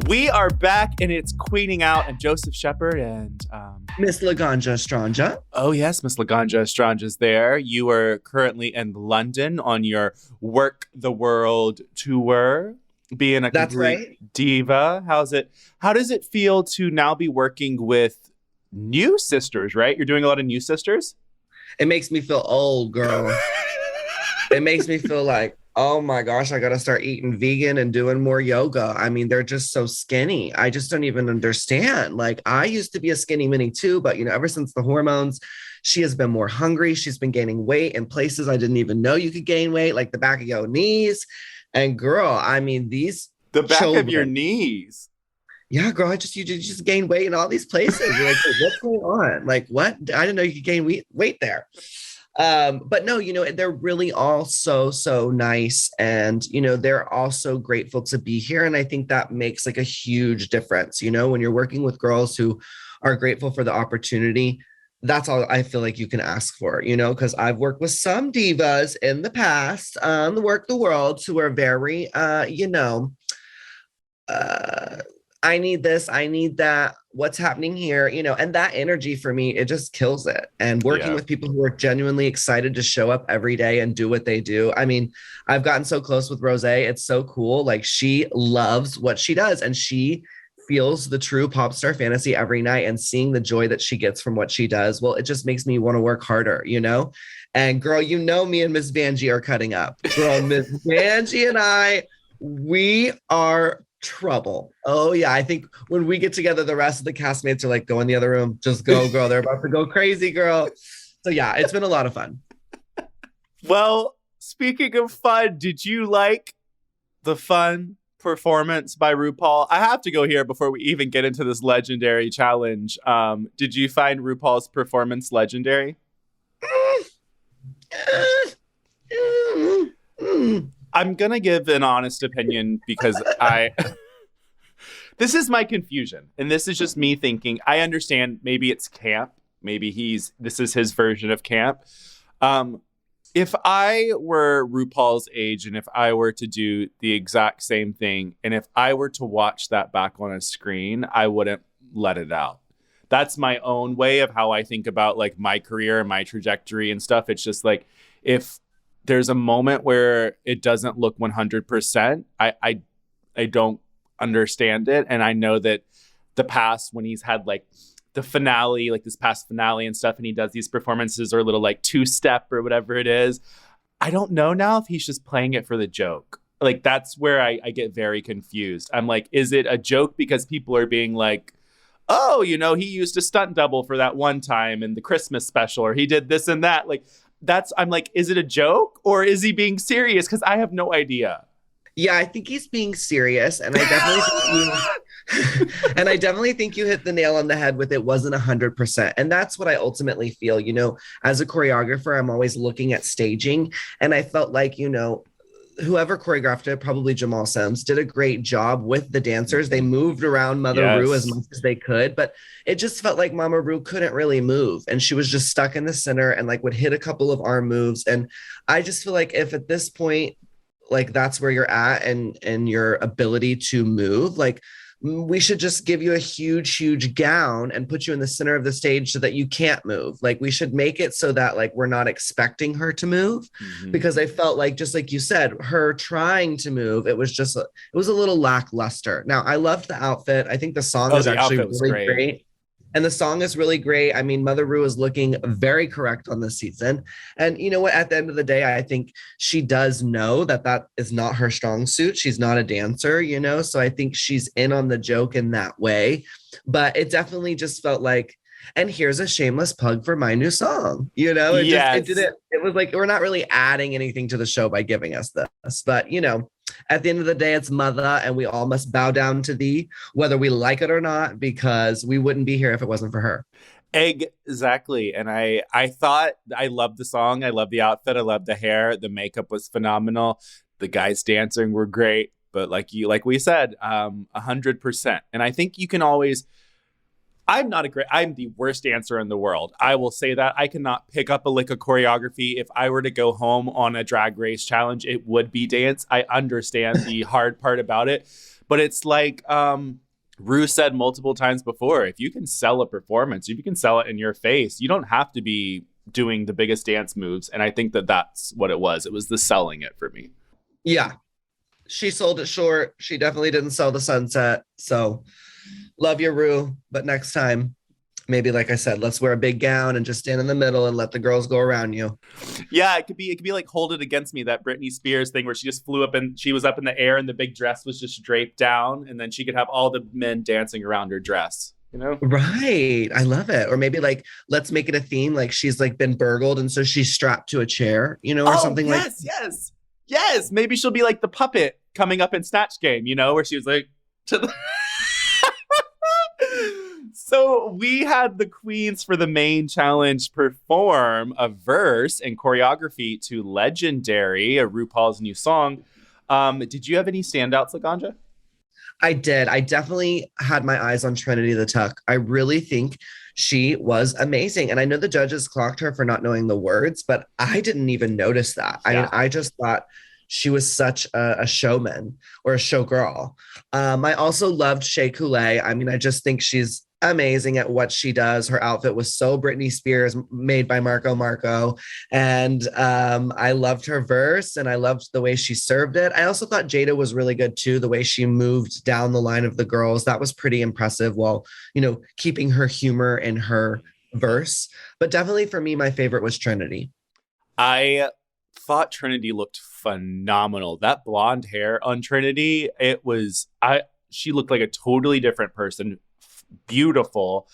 We are back, and it's Queening Out, and Joseph Shepard and Miss Laganja Estranja. Oh yes, Miss Laganja Estranja's there. You are currently in London on your Work the World tour, being a That's complete right. diva. How does it feel to now be working with new sisters, right? You're doing a lot of new sisters? It makes me feel old, girl. It makes me feel like, oh my gosh, I got to start eating vegan and doing more yoga. I mean, they're just so skinny. I just don't even understand. Like, I used to be a skinny mini too, but ever since the hormones, she has been more hungry. She's been gaining weight in places I didn't even know you could gain weight, like the back of your knees. And girl, I mean, The back children, of your knees. yeah, girl, you just gain weight in all these places. You're like, what's going on? Like, what? I didn't know you could gain weight there. But no, they're really all so nice, and they're also grateful to be here. And I think that makes like a huge difference. When you're working with girls who are grateful for the opportunity, that's all I feel like you can ask for, because I've worked with some divas in the past on the Work the World who are very I need this, I need that, what's happening here, and that energy for me, it just kills it. And working Yeah. with people who are genuinely excited to show up every day and do what they do. I mean, I've gotten so close with Rose. It's so cool. Like, she loves what she does, and she feels the true pop star fantasy every night, and seeing the joy that she gets from what she does. Well, it just makes me want to work harder, And girl, me and Miss Vanjie are cutting up. Girl, Miss Vanjie and I, we are trouble. Oh yeah, I think when we get together, the rest of the castmates are like, go in the other room, just go, girl. They're about to go crazy, girl. So yeah, it's been a lot of fun. Well, speaking of fun, did you like the fun performance by RuPaul? I have to go here before we even get into this legendary challenge. Did you find RuPaul's performance legendary? I'm going to give an honest opinion because this is my confusion. And this is just me thinking, I understand maybe it's camp. Maybe this is his version of camp. If I were RuPaul's age and if I were to do the exact same thing, and if I were to watch that back on a screen, I wouldn't let it out. That's my own way of how I think about like my career and my trajectory and stuff. It's just like, if there's a moment where it doesn't look 100%, I don't understand it. And I know that the past, when he's had like the finale, like this past finale and stuff, and he does these performances or a little like two-step or whatever it is, I don't know now if he's just playing it for the joke. Like, that's where I get very confused. I'm like, is it a joke because people are being like, oh, he used a stunt double for that one time in the Christmas special, or he did this and that. Like, I'm like, is it a joke or is he being serious? Because I have no idea. Yeah, I think he's being serious, and I definitely think you hit the nail on the head with it wasn't 100%. And that's what I ultimately feel. As a choreographer, I'm always looking at staging, and I felt like, whoever choreographed it, probably Jamal Sims, did a great job with the dancers. They moved around Mother Ru as much as they could, but it just felt like Mama Ru couldn't really move, and she was just stuck in the center and like would hit a couple of arm moves. And I just feel like if at this point, like, that's where you're at and your ability to move, like, we should just give you a huge gown and put you in the center of the stage so that you can't move. Like, we should make it so that like we're not expecting her to move, because I felt like, just like you said, her trying to move, it was a little lackluster. Now, I loved the outfit. I think the song is actually really great. And the song is really great. I mean, Mother Ru is looking very correct on this season. And you know what? At the end of the day, I think she does know that is not her strong suit. She's not a dancer, So I think she's in on the joke in that way. But it definitely just felt like, and here's a shameless plug for my new song. It was like, we're not really adding anything to the show by giving us this. But, at the end of the day, it's Mother, and we all must bow down to thee, whether we like it or not, because we wouldn't be here if it wasn't for her. Exactly. And I thought, I loved the song. I loved the outfit. I loved the hair. The makeup was phenomenal. The guys dancing were great. But like we said, 100%. And I think you can always, I'm the worst dancer in the world. I will say that. I cannot pick up a lick of choreography. If I were to go home on a drag race challenge, it would be dance. I understand the hard part about it, but it's like Rue said multiple times before, if you can sell a performance, if you can sell it in your face, you don't have to be doing the biggest dance moves. And I think that that's what it was. It was the selling it for me. Yeah. She sold it short. She definitely didn't sell the sunset. So love your Rue, but next time, maybe like I said, let's wear a big gown and just stand in the middle and let the girls go around you. Yeah, it could be like Hold It Against Me, that Britney Spears thing where she just flew up and she was up in the air and the big dress was just draped down, and then she could have all the men dancing around her dress. You know? Right. I love it. Or maybe like, let's make it a theme. Like she's like been burgled and so she's strapped to a chair, you know, or something like. Yes. Maybe she'll be like the puppet coming up in Snatch Game, you know, where she was like to the. So we had the queens for the main challenge perform a verse and choreography to Legendary, a RuPaul's new song. Did you have any standouts, Laganja? I did. I definitely had my eyes on Trinity the Tuck. I really think she was amazing. And I know the judges clocked her for not knowing the words, but I didn't even notice that. Yeah. I mean, I just thought she was such a showman or a showgirl. I also loved Shea Coulee. I mean, I just think she's amazing at what she does. Her outfit was so Britney Spears, made by Marco Marco. And I loved her verse and I loved the way she served it. I also thought Jada was really good too. The way she moved down the line of the girls, that was pretty impressive while, you know, keeping her humor in her verse. But definitely for me, my favorite was Trinity. I thought Trinity looked phenomenal. That blonde hair on Trinity, she looked like a totally different person. Beautiful.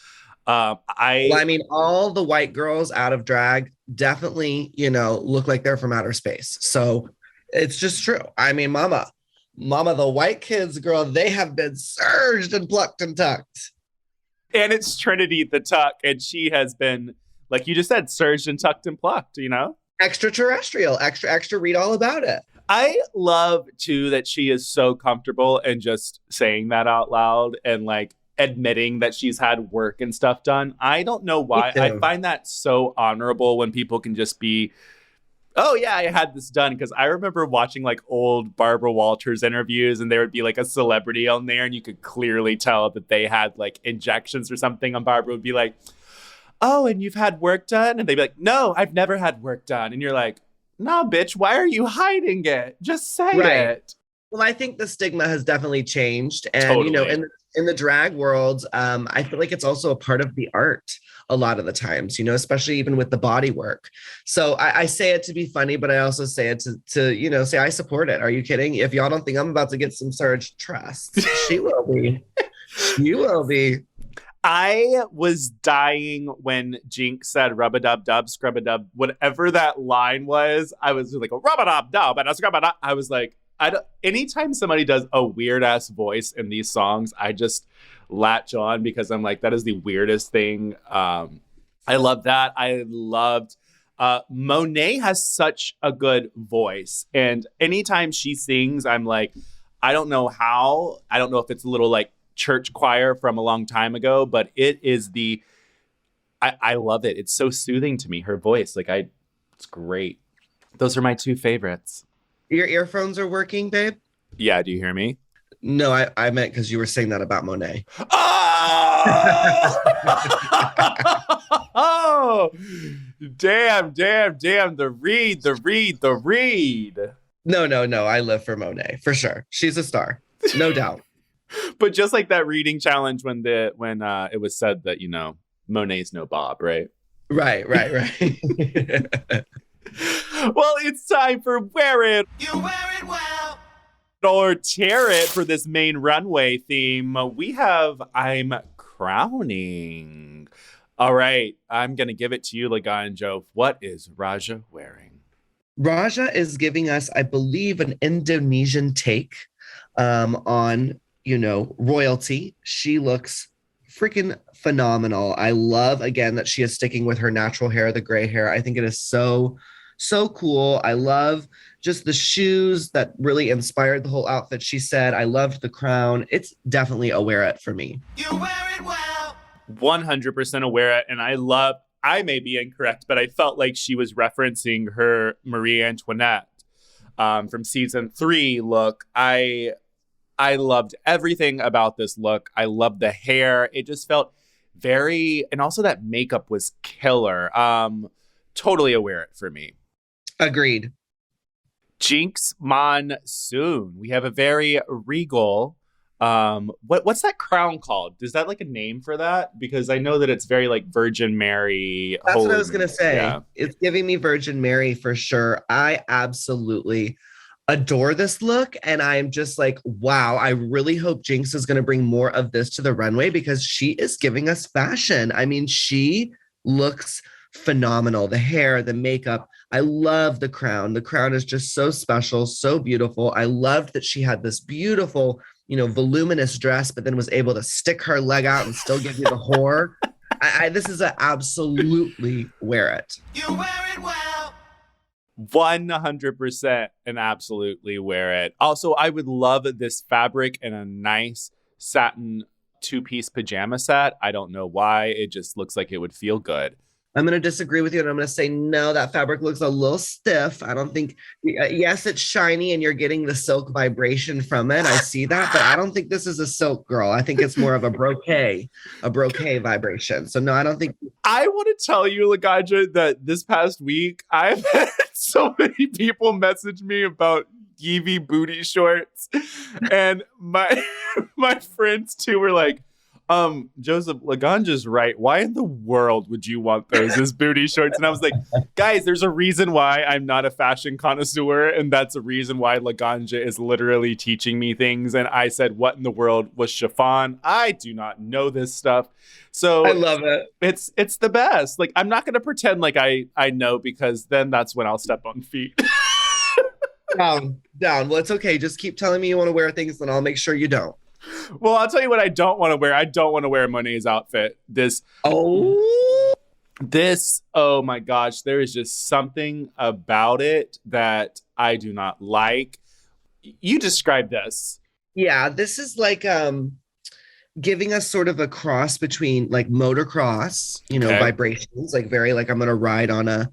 I mean, all the white girls out of drag definitely, you know, look like they're from outer space. So it's just true. I mean, mama, the white kids, girl, they have been surged and plucked and tucked. And it's Trinity the Tuck, and she has been, like you just said, surged and tucked and plucked, you know? Extraterrestrial, extra, read all about it. I love, too, that she is so comfortable and just saying that out loud and, like, admitting that she's had work and stuff done. I don't know why. I find that so honorable when people can just be, oh yeah, I had this done. Because I remember watching like old Barbara Walters interviews and there would be like a celebrity on there and you could clearly tell that they had like injections or something, and Barbara would be like, oh, and you've had work done? And they'd be like, no, I've never had work done. And you're like, no, bitch, why are you hiding it? Just say it. Well, I think the stigma has definitely changed. And, totally. You know, in the drag world, I feel like it's also a part of the art a lot of the times, you know, especially even with the body work. So I say it to be funny, but I also say it to you know, say I support it. Are you kidding? If y'all don't think I'm about to get some surge, trust. She will be. You will be. I was dying when Jinkx said rub-a-dub-dub, scrub-a-dub, whatever that line was. I was like, rub-a-dub-dub and a scrub-a-dub. I was like, anytime somebody does a weird ass voice in these songs, I just latch on because I'm like, that is the weirdest thing. I love that. I loved Monet has such a good voice. And anytime she sings, I'm like, I don't know how. I don't know if it's a little like church choir from a long time ago, but it is I love it. It's so soothing to me, her voice. It's great. Those are my two favorites. Your earphones are working, babe? Yeah, do you hear me? No, I meant because you were saying that about Monet. Oh! Damn. The read. No. I live for Monet, for sure. She's a star, no doubt. But just like that reading challenge when it was said that, you know, Monet's no Bob, right? Right. Well, it's time for Wear It. You wear it well. Or Tear It for this main runway theme. We have I'm Crowning. All right, I'm going to give it to you, Laganja. What is Raja wearing? Raja is giving us, I believe, an Indonesian take on, you know, royalty. She looks freaking phenomenal. I love, again, that she is sticking with her natural hair, the gray hair. I think it is so cool. I love just the shoes that really inspired the whole outfit. She said, I loved the crown. It's definitely a wear it for me. You wear it well. 100% aware. And I may be incorrect, but I felt like she was referencing her Marie Antoinette from season 3 look. I loved everything about this look. I loved the hair. It just felt and also that makeup was killer. Totally aware it for me. Agreed. Jinkx Monsoon. We have a very regal. What's that crown called? Is that like a name for that? Because I know that it's very like Virgin Mary. That's what I was gonna say. Yeah. It's giving me Virgin Mary for sure. I absolutely adore this look, and I'm just like, wow, I really hope Jinkx is going to bring more of this to the runway because she is giving us fashion. I mean, she looks phenomenal. The hair, the makeup. I love the crown. The crown is just so special, so beautiful. I loved that she had this beautiful, voluminous dress, but then was able to stick her leg out and still give you the whore. This is absolutely wear it. You wear it well. 100% and absolutely wear it. Also, I would love this fabric in a nice satin 2-piece pajama set. I don't know why. It just looks like it would feel good. I'm going to disagree with you, and I'm going to say, no, that fabric looks a little stiff. I don't think, yes, it's shiny and you're getting the silk vibration from it. I see that, but I don't think this is a silk, girl. I think it's more of a brocade vibration. So no, I don't think. I want to tell you, Laganja, that this past week, I've had so many people message me about Yeezy booty shorts. And my friends too were like, Joseph, Laganja's right. Why in the world would you want those as booty shorts? And I was like, guys, there's a reason why I'm not a fashion connoisseur. And that's a reason why Laganja is literally teaching me things. And I said, what in the world was chiffon? I do not know this stuff. So I love it. It's the best. Like, I'm not going to pretend like I know, because then that's when I'll step on feet. Down. Well, it's okay. Just keep telling me you want to wear things, and I'll make sure you don't. Well, I'll tell you what I don't want to wear. I don't want to wear Monet's outfit. Oh my gosh. There is just something about it that I do not like. You describe this. Yeah, this is like giving us sort of a cross between like motocross, vibrations, like very like I'm going to ride on a,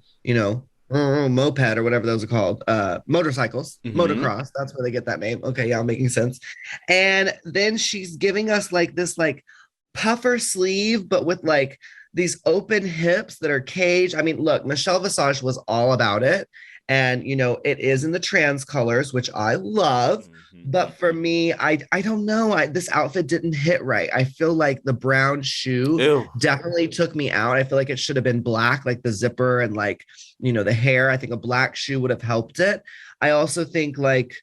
moped or whatever those are called, motorcycles, motocross. That's where they get that name. Okay, yeah, making sense. And then she's giving us like this like puffer sleeve, but with like these open hips that are caged. I mean, look, Michelle Visage was all about it. And, it is in the trans colors, which I love. But for me, I don't know. This outfit didn't hit right. I feel like the brown shoe definitely took me out. I feel like it should have been black, like the zipper and like, the hair. I think a black shoe would have helped it. I also think like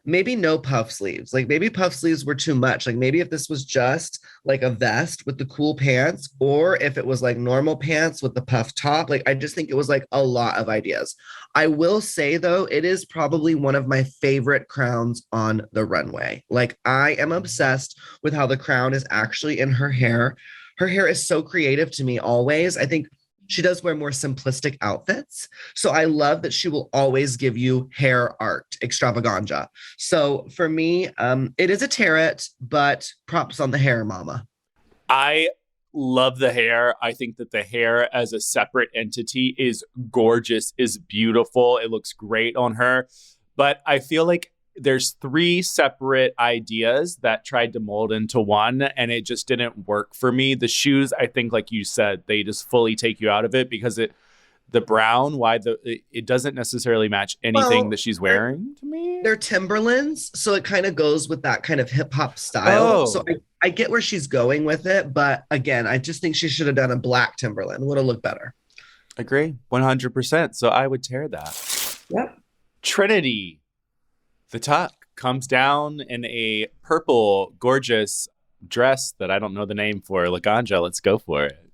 maybe no puff sleeves. Like maybe puff sleeves were too much. Like maybe if this was just like a vest with the cool pants, or if it was like normal pants with the puff top, like I just think it was like a lot of ideas. I will say though, it is probably one of my favorite crowns on the runway. Like I am obsessed with how the crown is actually in her hair. Her hair is so creative to me always. I think she does wear more simplistic outfits. So I love that she will always give you hair art extravaganza. So for me, it is a tarot, but props on the hair, mama. I love the hair. I think that the hair as a separate entity is gorgeous, is beautiful. It looks great on her. But I feel like there's 3 separate ideas that tried to mold into one, and it just didn't work for me. The shoes, I think, like you said, they just fully take you out of it because the brown, it doesn't necessarily match anything that she's wearing to me. They're Timberlands, so it kind of goes with that kind of hip hop style. So I get where she's going with it, but again, I just think she should have done a black Timberland. Would have looked better. Agree, 100%. So I would tear that. Yep. Trinity. The tuck comes down in a purple, gorgeous dress that I don't know the name for. Laganja, let's go for it.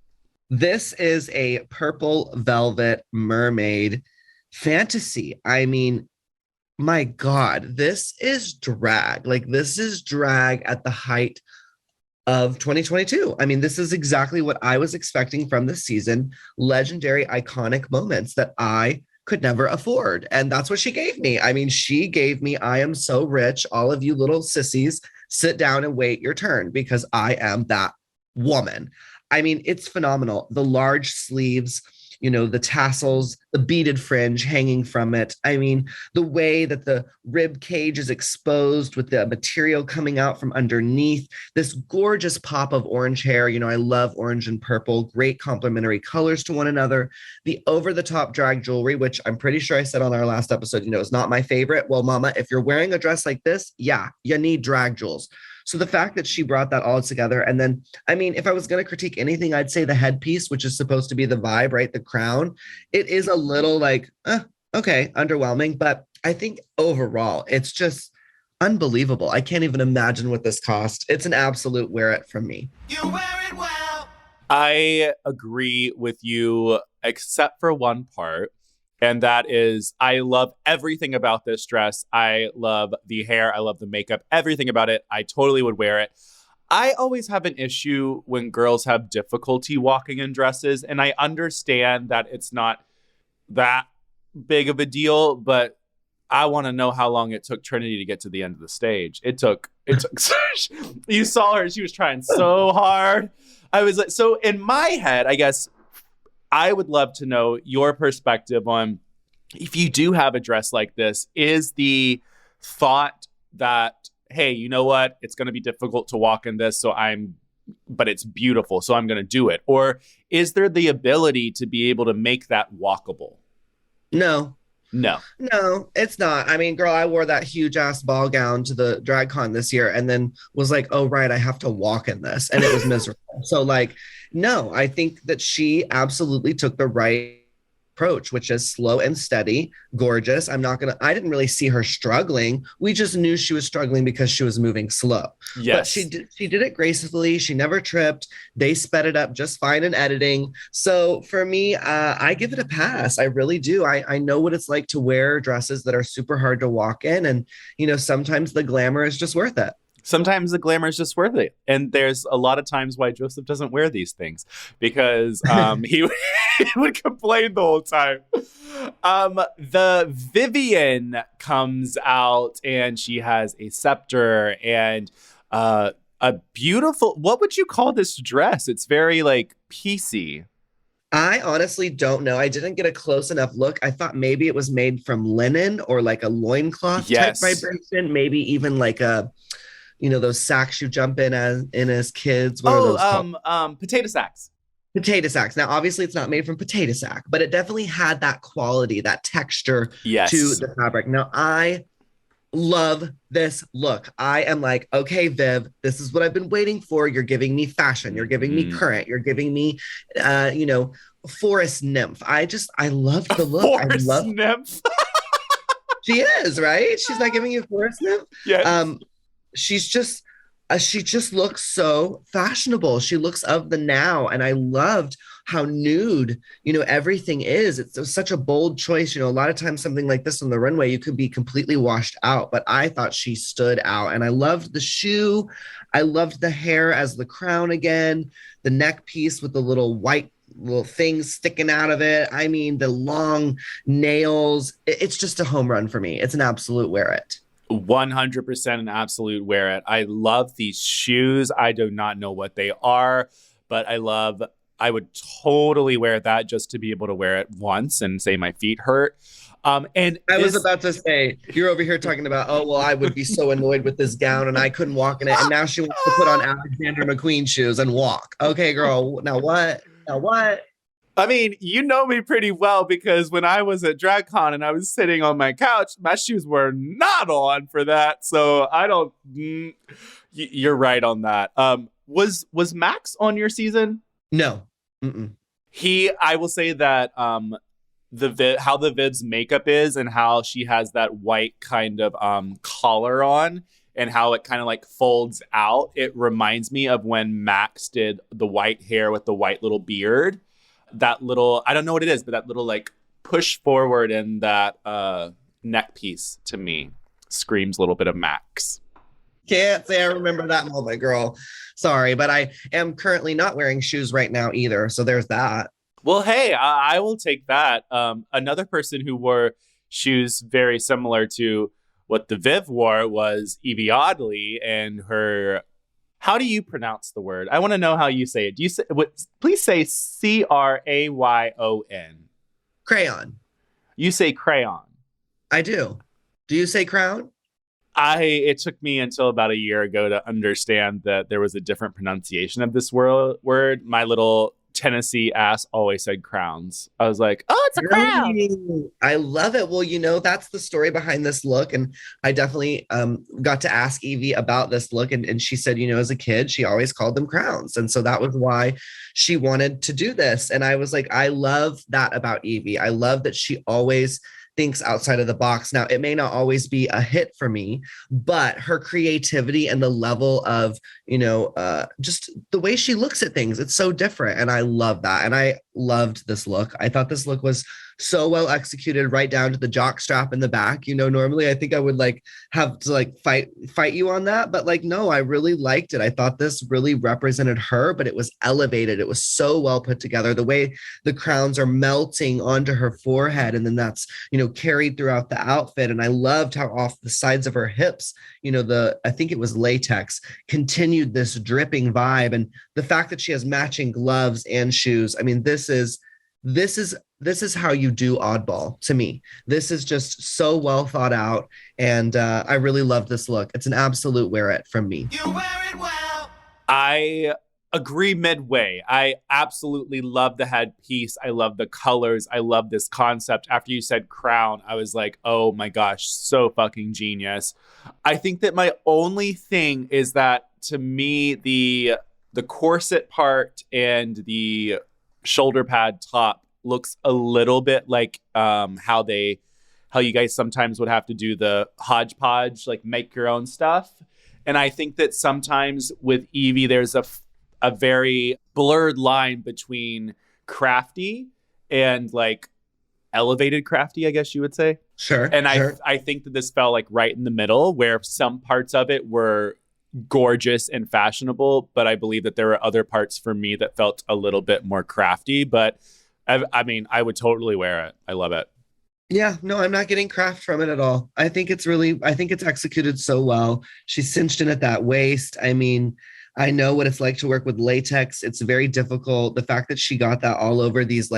This is a purple velvet mermaid fantasy. I mean, my God, this is drag. Like, this is drag at the height of 2022. I mean, this is exactly what I was expecting from this season. Legendary, iconic moments that I could never afford. And that's what she gave me. I mean, she gave me, I am so rich. All of you little sissies, sit down and wait your turn because I am that woman. I mean, it's phenomenal. The large sleeves, the tassels, the beaded fringe hanging from it. I mean, the way that the rib cage is exposed with the material coming out from underneath, this gorgeous pop of orange hair. I love orange and purple, great complementary colors to one another. The over-the-top drag jewelry, which I'm pretty sure I said on our last episode, is not my favorite. Well, mama, if you're wearing a dress like this, yeah, you need drag jewels. So the fact that she brought that all together, and then, I mean, if I was going to critique anything, I'd say the headpiece, which is supposed to be the vibe, right? The crown, it is a little like, okay, underwhelming. But I think overall, it's just unbelievable. I can't even imagine what this cost. It's an absolute wear it from me. You wear it well. I agree with you, except for one part. And that is, I love everything about this dress. I love the hair. I love the makeup, everything about it. I totally would wear it. I always have an issue when girls have difficulty walking in dresses. And I understand that it's not that big of a deal, but I want to know how long it took Trinity to get to the end of the stage. It took, you saw her, she was trying so hard. I was like, so in my head, I guess, I would love to know your perspective on, if you do have a dress like this, is the thought that, hey, you know what? It's going to be difficult to walk in this, but it's beautiful, so I'm going to do it. Or is there the ability to be able to make that walkable? No, it's not. I mean, girl, I wore that huge ass ball gown to the drag con this year and then was like, oh, right, I have to walk in this. And it was miserable. So no, I think that she absolutely took the right approach, which is slow and steady, gorgeous. I didn't really see her struggling. We just knew she was struggling because she was moving slow. Yes. But she did it gracefully. She never tripped. They sped it up just fine in editing. So for me, I give it a pass. I really do. I know what it's like to wear dresses that are super hard to walk in. And, sometimes the glamour is just worth it. Sometimes the glamour is just worth it. And there's a lot of times why Joseph doesn't wear these things, because he would complain the whole time. The Vivian comes out and she has a scepter and a beautiful, what would you call this dress? It's very piecey. I honestly don't know. I didn't get a close enough look. I thought maybe it was made from linen or a loincloth type vibration, maybe even those sacks you jump in as kids. What are those called? Potato sacks. Potato sacks. Now, obviously, it's not made from potato sack, but it definitely had that quality, that texture to the fabric. Now, I love this look. I am like, okay, Viv, this is what I've been waiting for. You're giving me fashion. You're giving me current. You're giving me, forest nymph. I love the look. Forest nymph. She is, right? She's not giving you forest nymph. Yes. She just looks so fashionable. She looks of the now. And I loved how nude, everything is. It's such a bold choice. A lot of times something like this on the runway, you could be completely washed out. But I thought she stood out. And I loved the shoe. I loved the hair as the crown again. The neck piece with the little things sticking out of it. I mean, the long nails. It's just a home run for me. It's an absolute wear it. 100% an absolute wear it. I love these shoes. I do not know what they are, but I would totally wear that just to be able to wear it once and say my feet hurt. And I was about to say, you're over here talking about, oh, well, I would be so annoyed with this gown and I couldn't walk in it. And now she wants to put on Alexander McQueen shoes and walk. Okay, girl. Now what? I mean, you know me pretty well, because when I was at DragCon and I was sitting on my couch, my shoes were not on for that. So I don't. You're right on that. Was Max on your season? No. Mm-mm. I will say that how the Viv's makeup is and how she has that white kind of collar on and how it kind of folds out. It reminds me of when Max did the white hair with the white little beard. That little, I don't know what it is, but that little push forward in that neck piece to me screams a little bit of Max. Can't say I remember that moment, girl. Sorry, but I am currently not wearing shoes right now either. So there's that. Well, hey, I will take that. Another person who wore shoes very similar to what the Viv wore was Evie Oddly and her How do you pronounce the word? I want to know how you say it. Do you say what? Please say Crayon. Crayon. You say crayon. I do. Do you say crown? It took me until about a year ago to understand that there was a different pronunciation of this word. My little Tennessee ass always said crowns. I was like, oh, it's a crown. Really? I love it. Well, that's the story behind this look. And I definitely got to ask Evie about this look. And she said, as a kid, she always called them crowns. And so that was why she wanted to do this. And I was like, I love that about Evie. I love that she always thinks outside of the box. Now, it may not always be a hit for me, but her creativity and the level of, just the way she looks at things, it's so different. And I love that. And I loved this look. I thought this look was so well executed, right down to the jock strap in the back. Normally I think I would have to fight you on that, but no, I really liked it. I thought this really represented her, but it was elevated. It was so well put together. The way the crowns are melting onto her forehead, and then that's carried throughout the outfit. And I loved how off the sides of her hips, I think it was latex, continued this dripping vibe, and the fact that she has matching gloves and shoes. I mean, this is how you do oddball to me. This is just so well thought out, and I really love this look. It's an absolute wear it from me. You wear it well. I agree midway. I absolutely love the headpiece. I love the colors. I love this concept. After you said crown, I was like, oh my gosh, so fucking genius. I think that my only thing is that, to me, the corset part and the shoulder pad top looks a little bit like how you guys sometimes would have to do the hodgepodge, make your own stuff. And I think that sometimes with Evie, there's a very blurred line between crafty and elevated crafty, I guess you would say. Sure. And sure. I think that this fell right in the middle, where some parts of it were gorgeous and fashionable, but I believe that there were other parts for me that felt a little bit more crafty. But I mean, I would totally wear it. I love it. Yeah, no, I'm not getting craft from it at all. I think it's executed so well. She's cinched in at that waist. I mean, I know what it's like to work with latex. It's very difficult. The fact that she got that all over these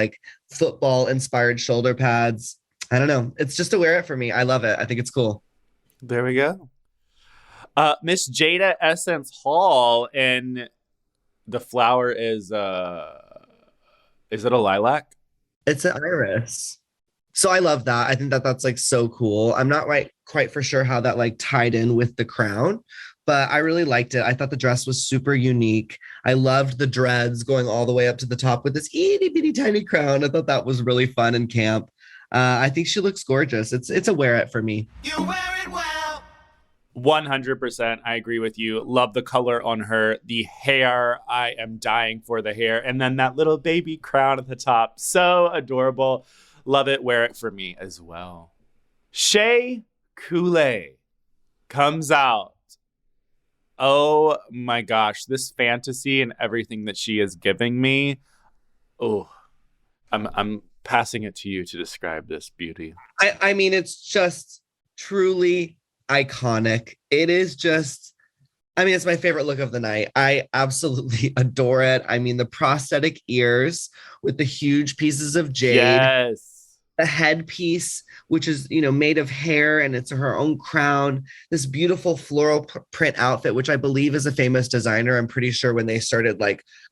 football inspired shoulder pads. I don't know. It's just a wear it for me. I love it. I think it's cool. There we go. Miss Jada Essence Hall, and the flower is it a lilac? It's an iris. So I love that. I think that that's so cool. I'm not quite for sure how that tied in with the crown, but I really liked it. I thought the dress was super unique. I loved the dreads going all the way up to the top with this itty bitty tiny crown. I thought that was really fun and camp. I think she looks gorgeous. It's a wear it for me. You wear it well. 100%. I agree with you. Love the color on her. The hair, I am dying for the hair. And then that little baby crown at the top. So adorable. Love it. Wear it for me as well. Shea Coulee comes out. Oh my gosh. This fantasy and everything that she is giving me. Oh, I'm passing it to you to describe this beauty. I mean, it's just truly iconic. It is just, it's my favorite look of the night. I absolutely adore it. I mean, the prosthetic ears with the huge pieces of jade. Yes. The headpiece, which is, made of hair, and it's her own crown. This beautiful floral print outfit, which I believe is a famous designer. I'm pretty sure when they started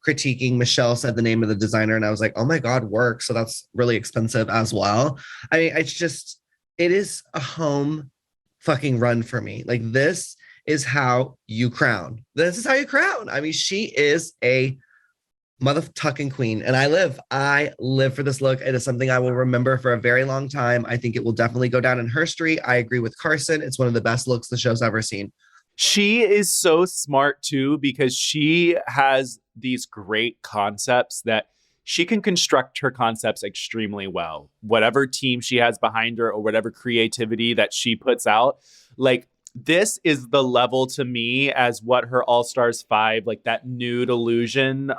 critiquing, Michelle said the name of the designer, and I was like, oh my God, Werk. So that's really expensive as well. I mean, it is a home fucking run for me. This is how you crown. This is how you crown. I mean, she is a motherfucking queen, and I live for this look. It is something I will remember for a very long time. I think it will definitely go down in history. I agree with Carson. It's one of the best looks the show's ever seen. She is so smart too, because she has these great concepts that she can construct her concepts extremely well. Whatever team she has behind her or whatever creativity that she puts out, this is the level to me as what her All Stars 5, that nude illusion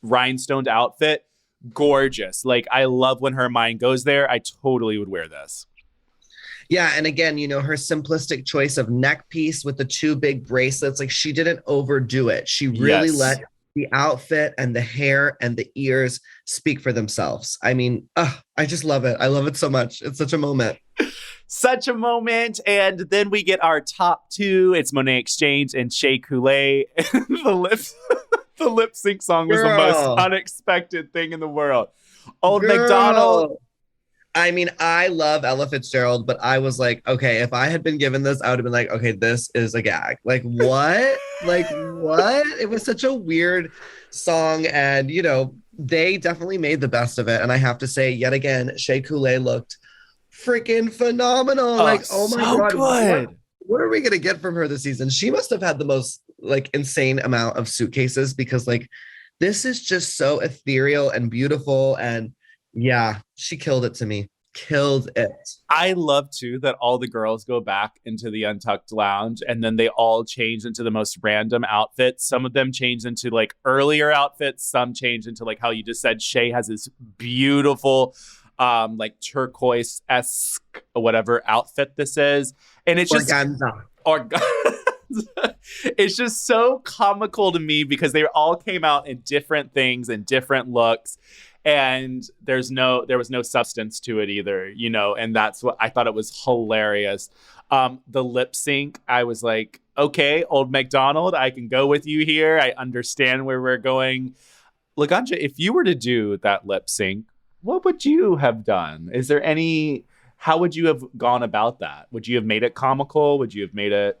rhinestoned outfit. Gorgeous. I love when her mind goes there. I totally would wear this. Yeah, and again, her simplistic choice of neck piece with the two big bracelets, like she didn't overdo it. She really Yes. let the outfit and the hair and the ears speak for themselves. I mean, I just love it. I love it so much. It's such a moment. Such a moment. And then we get our top two. It's Monet Exchange and Shea Coulee. The lip sync song was the most Girl. unexpected thing in the world. Old McDonald. Girl. I mean, I love Ella Fitzgerald, but I was like, okay, if I had been given this, I would have been like, okay, this is a gag. Like, what? Like, what? It was such a weird song. And, they definitely made the best of it. And I have to say, yet again, Shea Coulee looked freaking phenomenal. Like, oh my so God. good. What are we going to get from her this season? She must have had the most like insane amount of suitcases because like this is just so ethereal and beautiful. And yeah, she killed it to me. Killed it. I love too that all the girls go back into the Untucked lounge and then they all change into the most random outfits. Some of them change into like earlier outfits. Some change into like how you just said, Shea has this beautiful like turquoise-esque whatever outfit this is. And it's just it's just so comical to me because they all came out in different things and different looks. And there was no substance to it either, and that's what I thought. It was hilarious. The lip sync, I was like, okay, Old McDonald, I can go with you here. I understand where we're going. Laganja, if you were to do that lip sync, what would you have done? How would you have gone about that? Would you have made it comical? Would you have made it?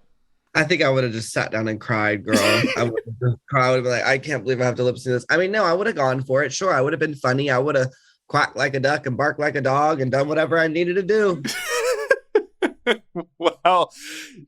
I think I would have just sat down and cried, girl. I would have just cried. I would have been like, I can't believe I have to lip sync this. I mean, no, I would have gone for it. Sure, I would have been funny. I would have quacked like a duck and barked like a dog and done whatever I needed to do. Well,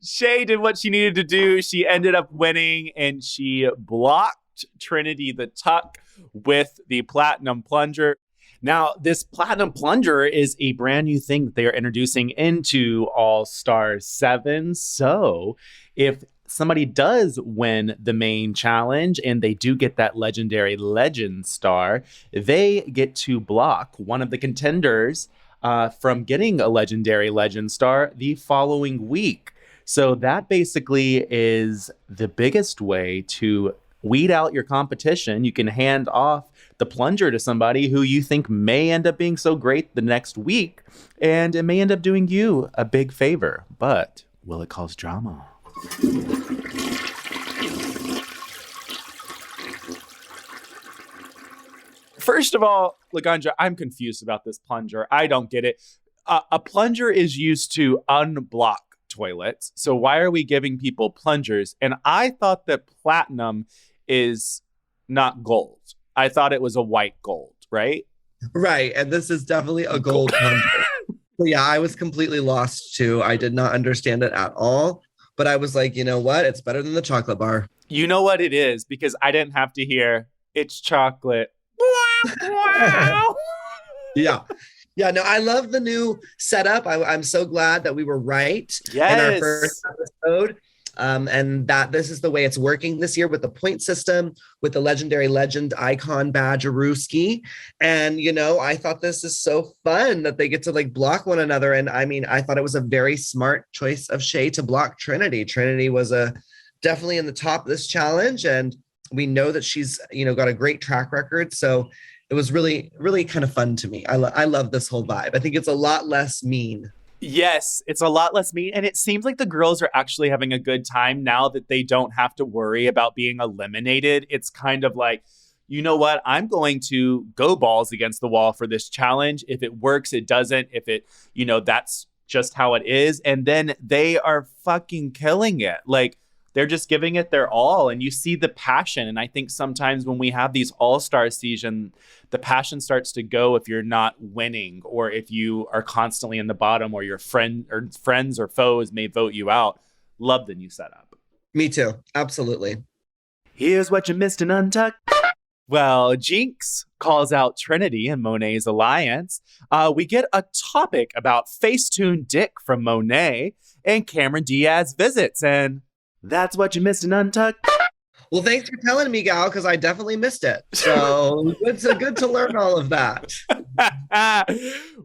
Shea did what she needed to do. She ended up winning and she blocked Trinity the Tuck with the Platinum Plunger. Now, this Platinum Plunger is a brand new thing that they are introducing into All Star 7. So if somebody does win the main challenge and they do get that legendary legend star, they get to block one of the contenders from getting a legendary legend star the following week. So that basically is the biggest way to weed out your competition. You can hand off the plunger to somebody who you think may end up being so great the next week, and it may end up doing you a big favor. But will it cause drama? First of all, Laganja, I'm confused about this plunger. I don't get it. A plunger is used to unblock toilets. So why are we giving people plungers? And I thought that platinum is not gold. I thought it was a white gold, right? Right. And this is definitely a gold plunger. So yeah, I was completely lost too. I did not understand it at all. But I was like, you know what? It's better than the chocolate bar. You know what it is, because I didn't have to hear it's chocolate. Wow. Yeah. Yeah, no, I love the new setup. I'm so glad that we were right in our first episode. And that this is the way it's working this year with the point system, with the legendary legend icon badgerooski. And, I thought this is so fun that they get to like block one another. And I mean, I thought it was a very smart choice of Shea to block Trinity. Trinity was definitely in the top of this challenge. And we know that she's, got a great track record. So it was really, really kind of fun to me. I love this whole vibe. I think it's a lot less mean. Yes, it's a lot less mean. And it seems like the girls are actually having a good time now that they don't have to worry about being eliminated. It's kind of like, you know what? I'm going to go balls against the wall for this challenge. If it works, it doesn't. If it, that's just how it is. And then they are fucking killing it. Like, they're just giving it their all. And you see the passion. And I think sometimes when we have these all-star season, the passion starts to go if you're not winning, or if you are constantly in the bottom, or your friends or foes may vote you out. Love the new setup. Me too. Absolutely. Here's what you missed in Untucked. Well, Jinkx calls out Trinity and Monet's alliance. We get a topic about Facetune Dick from Monet, and Cameron Diaz visits, and that's what you missed in Untucked. Well, thanks for telling me, Gal, because I definitely missed it. So it's good to learn all of that.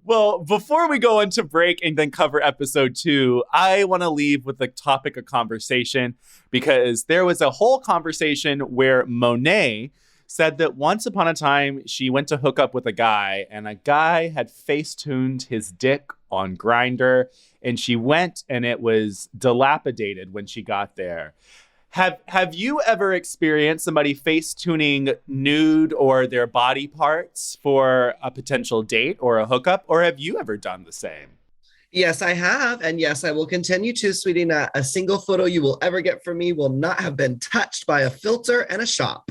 Well, before we go into break and then cover episode 2, I want to leave with the topic of conversation because there was a whole conversation where Monet said that once upon a time she went to hook up with a guy and a guy had face-tuned his dick on Grindr, and she went and it was dilapidated when she got there. Have you ever experienced somebody face tuning nude or their body parts for a potential date or a hookup, or have you ever done the same? Yes, I have. And yes, I will continue to, sweetie. Not a single photo you will ever get from me will not have been touched by a filter and a shop.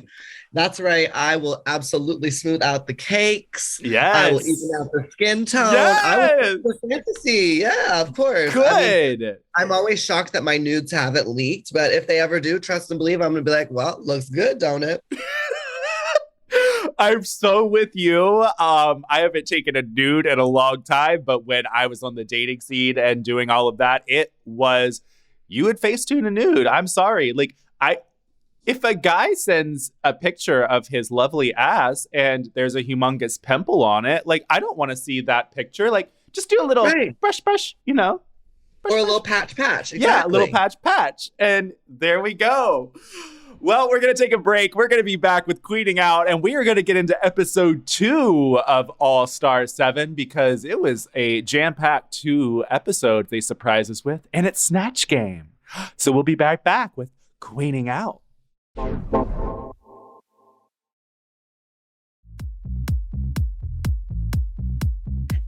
That's right. I will absolutely smooth out the cakes. Yes. I will even out the skin tone. Yes. I will fantasy. Yeah, of course. Good. I'm always shocked that my nudes haven't leaked, but if they ever do, trust and believe, I'm going to be like, well, looks good, don't it? I'm so with you. I haven't taken a nude in a long time, but when I was on the dating scene and doing all of that, it was, you would Facetune a nude. I'm sorry. If a guy sends a picture of his lovely ass and there's a humongous pimple on it, I don't want to see that picture. Just do a little brush, brush, Brush, or a little patch. Exactly. Yeah, a little patch. And there we go. Well, we're going to take a break. We're going to be back with Queening Out, and we are going to get into episode 2 of All Star 7 because it was a jam-packed 2 episode they surprised us with, and it's Snatch Game. So we'll be back with Queening Out.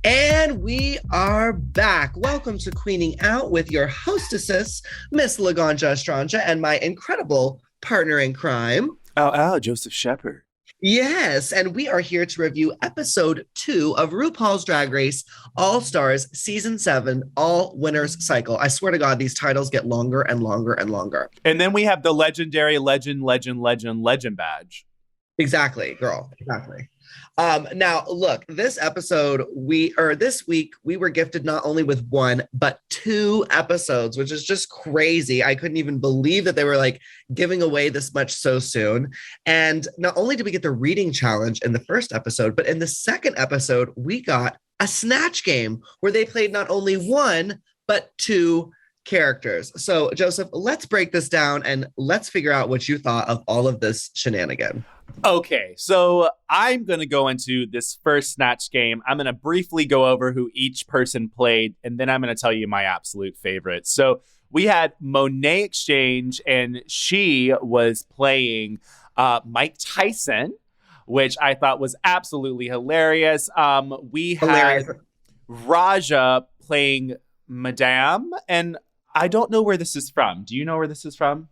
And we are back. Welcome to Queening Out with your hostesses, Miss Laganja Estranja, and my incredible partner in crime, Joseph Shepard. Yes, and we are here to review episode 2 of RuPaul's Drag Race All Stars Season 7 All Winners Cycle. I swear to God, these titles get longer and longer and longer. And then we have the legendary legend badge. Exactly, girl. Exactly. Now, look, this week, we were gifted not only with 1, but 2 episodes, which is just crazy. I couldn't even believe that they were giving away this much so soon. And not only did we get the reading challenge in the first episode, but in the second episode, we got a Snatch Game where they played not only 1, but 2 characters. So, Joseph, let's break this down and let's figure out what you thought of all of this shenanigan. Okay, so I'm going to go into this first Snatch Game. I'm going to briefly go over who each person played, and then I'm going to tell you my absolute favorites. So we had Monet Exchange, and she was playing Mike Tyson, which I thought was absolutely hilarious. We had Raja playing Madame, and I don't know where this is from. Do you know where this is from?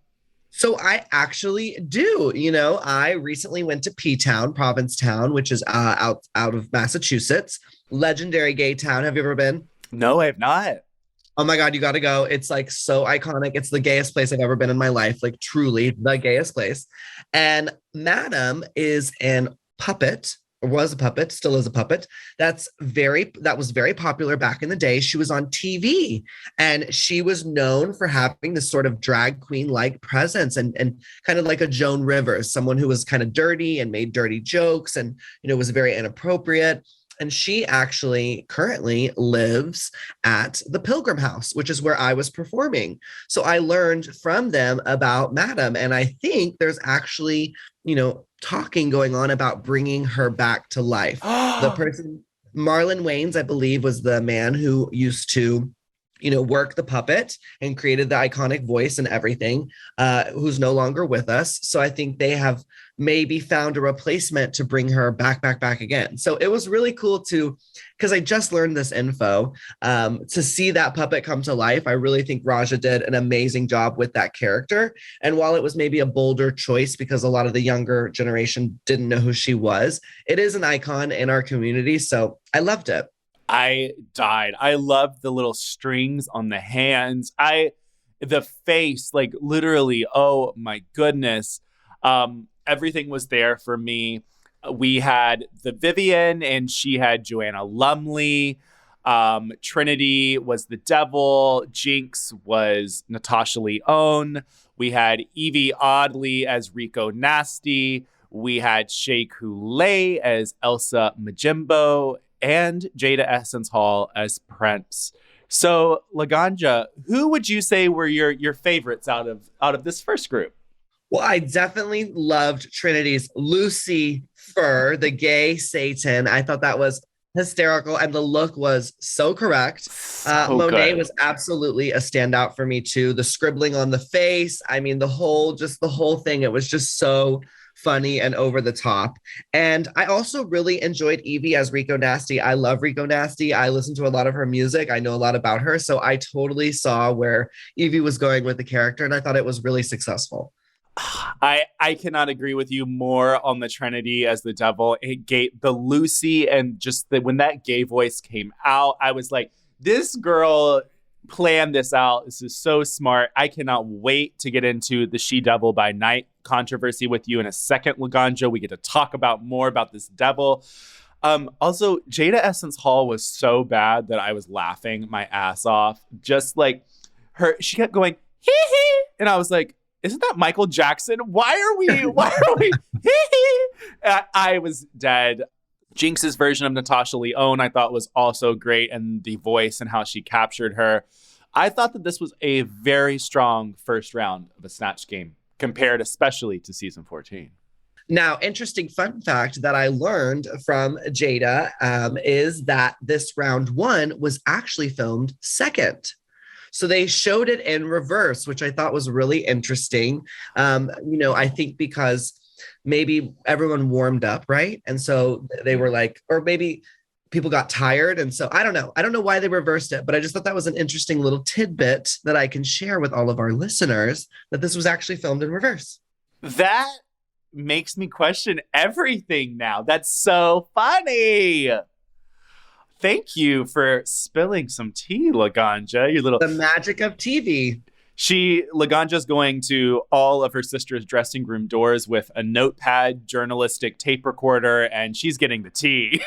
So I actually do. I recently went to P-Town, Provincetown, which is out of Massachusetts. Legendary gay town. Have you ever been? No, I have not. Oh my God, you got to go. It's so iconic. It's the gayest place I've ever been in my life. Truly the gayest place. And Madam is an puppet. Was a puppet, still is a puppet. That was very popular back in the day. She was on TV and she was known for having this sort of drag queen-like presence and kind of like a Joan Rivers, someone who was kind of dirty and made dirty jokes and, was very inappropriate. And she actually currently lives at the Pilgrim House, which is where I was performing. So I learned from them about Madam. And I think there's actually, talking going on about bringing her back to life. The person, Marlon Wayans, I believe, was the man who used to, work the puppet and created the iconic voice and everything, who's no longer with us. So I think they have maybe found a replacement to bring her back again. So it was really cool because I just learned this info, to see that puppet come to life. I really think Raja did an amazing job with that character. And while it was maybe a bolder choice because a lot of the younger generation didn't know who she was, it is an icon in our community. So I loved it. I died. I loved the little strings on the hands. The face, literally, oh my goodness. Everything was there for me. We had the Vivian and she had Joanna Lumley. Trinity was the devil. Jinkx was Natasha Lyonne. We had Evie Oddly as Rico Nasty. We had Shea Coulee as Elsa Majimbo. And Jada Essence Hall as Prince. So, Laganja, who would you say were your favorites out of this first group? Well, I definitely loved Trinity's Lucifer, the gay Satan. I thought that was hysterical, and the look was so correct. Monet was absolutely a standout for me too. The scribbling on the face, I mean, the whole thing. It was just so funny and over the top. And I also really enjoyed Evie as Rico Nasty. I love Rico Nasty. I listen to a lot of her music. I know a lot about her. So I totally saw where Evie was going with the character, and I thought it was really successful. I cannot agree with you more on the Trinity as the devil. The Lucy, and just when that gay voice came out, I was like, this girl planned this out. This is so smart. I cannot wait to get into the She Devil by Night controversy with you in a second, Laganja. We get to talk about more about this devil. Also, Jada Essence Hall was so bad that I was laughing my ass off. Just like she kept going, hee hee. And I was like, isn't that Michael Jackson? Why are we, hee hee? I was dead. Jinkx's version of Natasha Lyonne I thought was also great, and the voice and how she captured her. I thought that this was a very strong first round of a Snatch Game, compared especially to season 14. Now, interesting fun fact that I learned from Jada is that this round one was actually filmed second. So they showed it in reverse, which I thought was really interesting. I think because maybe everyone warmed up, right? And so they were like, or maybe people got tired. And so I don't know. I don't know why they reversed it, but I just thought that was an interesting little tidbit that I can share with all of our listeners, that this was actually filmed in reverse. That makes me question everything now. That's so funny. Thank you for spilling some tea, Laganja. The magic of TV. Laganja's going to all of her sister's dressing room doors with a notepad, journalistic tape recorder, and she's getting the tea.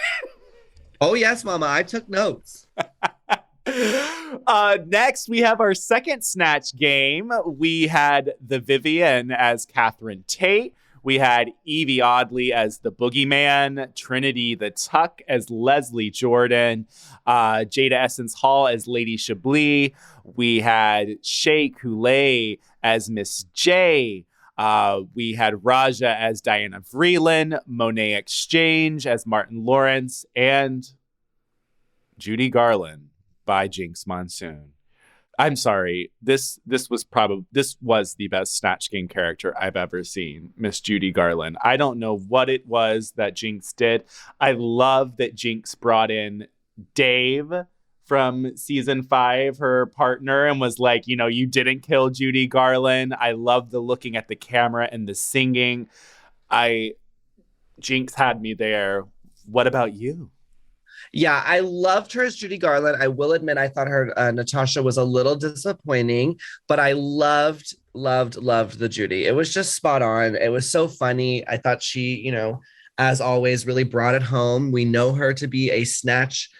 Oh, yes, Mama. I took notes. Next, we have our second Snatch Game. We had the Vivienne as Catherine Tate. We had Evie Oddly as the Boogeyman, Trinity the Tuck as Leslie Jordan, Jada Essence Hall as Lady Chablis. We had Shea Coulee as Miss J. We had Raja as Diana Vreeland, Monet Exchange as Martin Lawrence, and Judy Garland by Jinkx Monsoon. I'm sorry. This was the best Snatch Game character I've ever seen, Miss Judy Garland. I don't know what it was that Jinkx did. I love that Jinkx brought in Dave from season 5, her partner, and was like, you didn't kill Judy Garland. I love the looking at the camera and the singing. Jinkx had me there. What about you? Yeah, I loved her as Judy Garland. I will admit, I thought her Natasha was a little disappointing, but I loved the Judy. It was just spot on. It was so funny. I thought she, as always, really brought it home. We know her to be a Snatch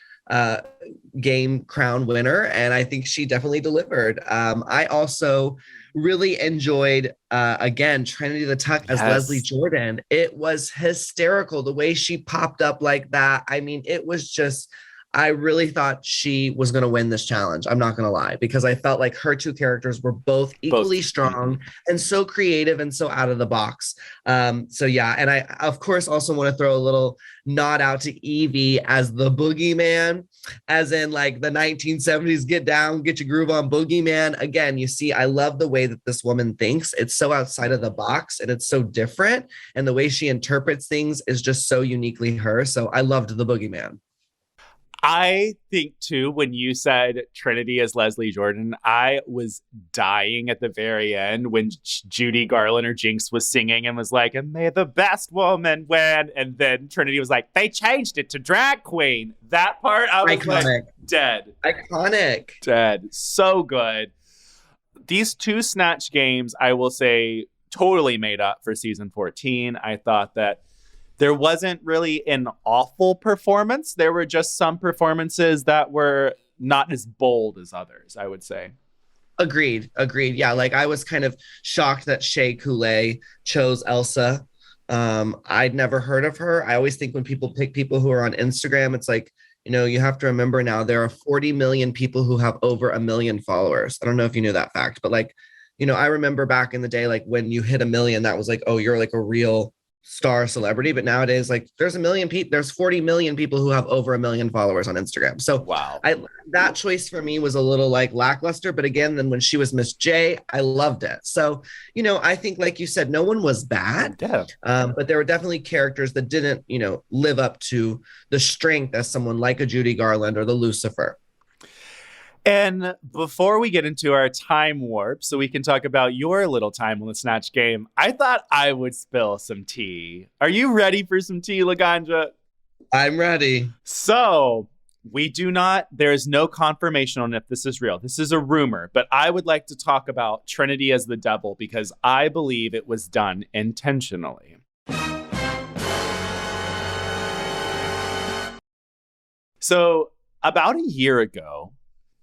Game crown winner, and I think she definitely delivered. I also really enjoyed again Trinity the Tuck as Leslie Jordan. It was hysterical the way she popped up like that. I mean, it was just, I really thought she was going to win this challenge. I'm not going to lie, because I felt like her two characters were both equally strong and so creative and so out of the box. So yeah, and I of course also want to throw a little nod out to Evie as the Boogeyman, as in like the 1970s get down, get your groove on Boogeyman. Again, you see, I love the way that this woman thinks. It's so outside of the box and it's so different, and the way she interprets things is just so uniquely her. So I loved the Boogeyman. I think, too, when you said Trinity as Leslie Jordan, I was dying at the very end when Judy Garland or Jinkx was singing and was like, and may the best woman win. And then Trinity was like, they changed it to drag queen. That part, I was like, dead. Iconic. Dead. So good. These two Snatch Games, I will say, totally made up for season 14. I thought that There wasn't really an awful performance. There were just some performances that were not as bold as others, I would say. Agreed. Yeah, like I was kind of shocked that Shea Coulee chose Elsa. I'd never heard of her. I always think when people pick people who are on Instagram, it's like, you have to remember now there are 40 million people who have over 1 million followers. I don't know if you knew that fact, but like, I remember back in the day, like when you hit 1 million, that was like, oh, you're like a real star celebrity. But nowadays, like there's 40 million people who have over 1 million followers on Instagram. So wow, that choice for me was a little like lackluster. But again, then when she was Miss J, I loved it. So, I think like you said, no one was bad. Yeah. But there were definitely characters that didn't, live up to the strength as someone like a Judy Garland or the Lucifer. And before we get into our time warp, so we can talk about your little time on the Snatch Game, I thought I would spill some tea. Are you ready for some tea, Laganja? I'm ready. So there is no confirmation on if this is real. This is a rumor, but I would like to talk about Trinity as the devil because I believe it was done intentionally. So about a year ago,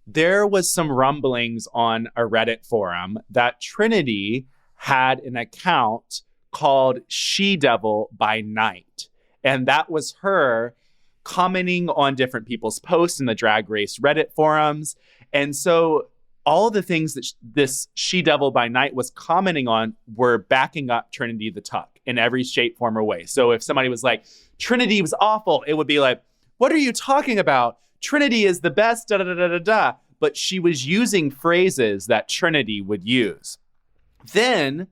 there was some rumblings on a Reddit forum that Trinity had an account called She Devil by Night. And that was her commenting on different people's posts in the Drag Race Reddit forums. And so all the things that this She Devil by Night was commenting on were backing up Trinity the Tuck in every shape, form, or way. So if somebody was like, Trinity was awful, it would be like, what are you talking about? Trinity is the best, da da da da da da. But she was using phrases that Trinity would use. Then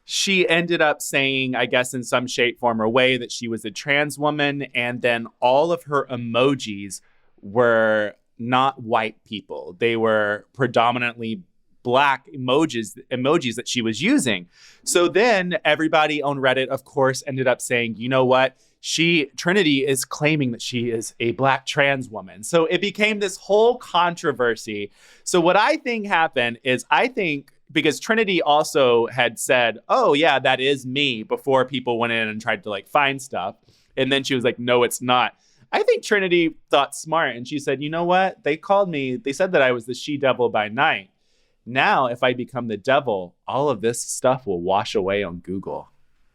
she ended up saying, I guess in some shape, form, or way, that she was a trans woman. And then all of her emojis were not white people. They were predominantly Black emojis that she was using. So then everybody on Reddit, of course, ended up saying, you know what? Trinity is claiming that she is a Black trans woman. So it became this whole controversy. So what I think happened is because Trinity also had said, oh yeah, that is me, before people went in and tried to like find stuff. And then she was like, no, it's not. I think Trinity thought smart and she said, you know what? They said that I was the She Devil by Night. Now, if I become the devil, all of this stuff will wash away on Google.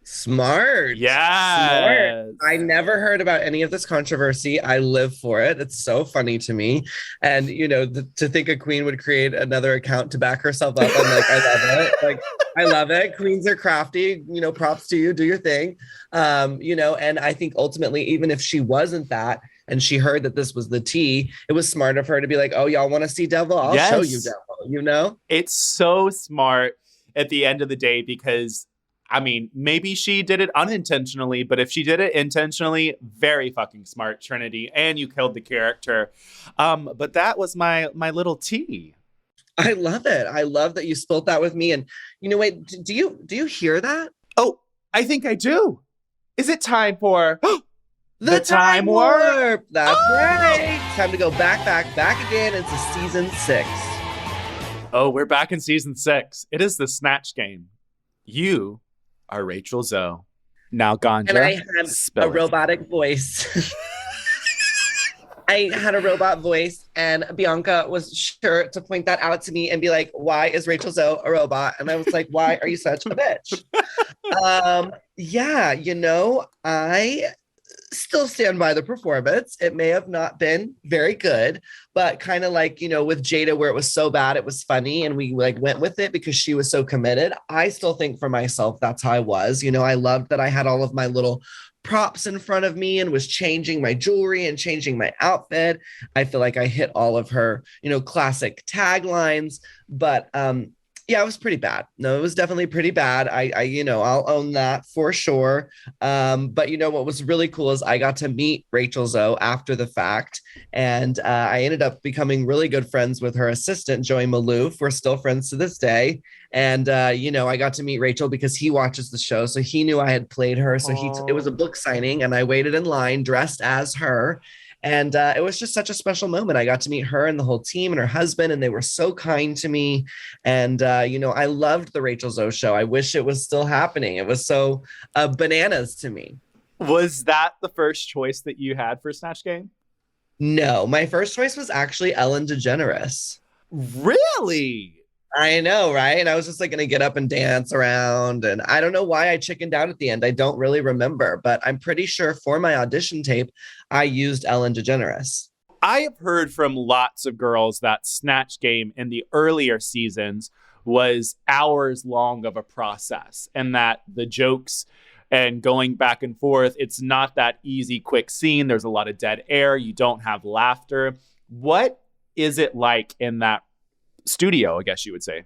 Smart. Yeah. Smart. I never heard about any of this controversy. I live for it. It's so funny to me. And, to think a queen would create another account to back herself up. I'm like, I love it. Like, I love it. Queens are crafty, props to you. Do your thing. And I think ultimately, even if she wasn't that, and she heard that this was the tea, it was smart of her to be like, oh, y'all want to see devil? I'll show you devil, It's so smart at the end of the day because maybe she did it unintentionally, but if she did it intentionally, very fucking smart, Trinity, and you killed the character. But that was my little tea. I love it. I love that you spilled that with me. And wait, do you hear that? Oh, I think I do. Is it time for the time warp? That's right. Time to go back again into season 6. Oh, we're back in season 6. It is the Snatch Game. You are Rachel Zoe. Now, Ganja, and I had a robotic voice. I had a robot voice, and Bianca was sure to point that out to me and be like, why is Rachel Zoe a robot? And I was like, why are you such a bitch? I still stand by the performance. It may have not been very good, but kind of like, with Jada, where it was so bad, it was funny. And we like went with it because she was so committed. I still think for myself, that's how I was. I loved that I had all of my little props in front of me and was changing my jewelry and changing my outfit. I feel like I hit all of her, classic taglines, but, yeah, it was pretty bad. No, it was definitely pretty bad. I'll own that for sure. But what was really cool is I got to meet Rachel Zoe after the fact. And I ended up becoming really good friends with her assistant, Joey Malouf. We're still friends to this day. And, I got to meet Rachel because he watches the show. So he knew I had played her. So it was a book signing and I waited in line dressed as her. And it was just such a special moment. I got to meet her and the whole team and her husband, and they were so kind to me. And, I loved the Rachel Zoe show. I wish it was still happening. It was so bananas to me. Was that the first choice that you had for Snatch Game? No, my first choice was actually Ellen DeGeneres. Really? I know, right? And I was just like going to get up and dance around. And I don't know why I chickened out at the end. I don't really remember, but I'm pretty sure for my audition tape, I used Ellen DeGeneres. I have heard from lots of girls that Snatch Game in the earlier seasons was hours long of a process, and that the jokes and going back and forth, it's not that easy, quick scene. There's a lot of dead air. You don't have laughter. What is it like in that studio, I guess you would say?